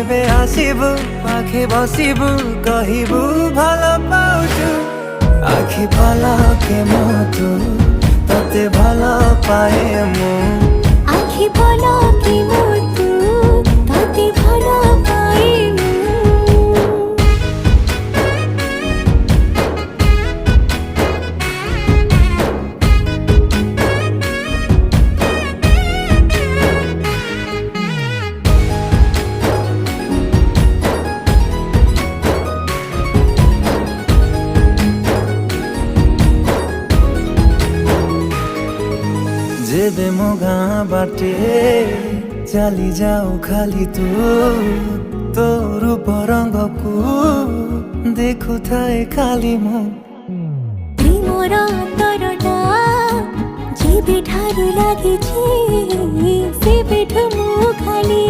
जेबे आसिबु पाखे बसिबु कहिबु भालो पाउछु आखि पलके मतो तते भालो पाए मु आखि पलके मतो तते भालो पाए मु जेबे मो गाँ बाटे चली जाऊ खाली तू रूप रंग को देखु थाए खाली मु प्रेमर अंतरटा जेबे ठारू लागिछि सेबेठु मु खाली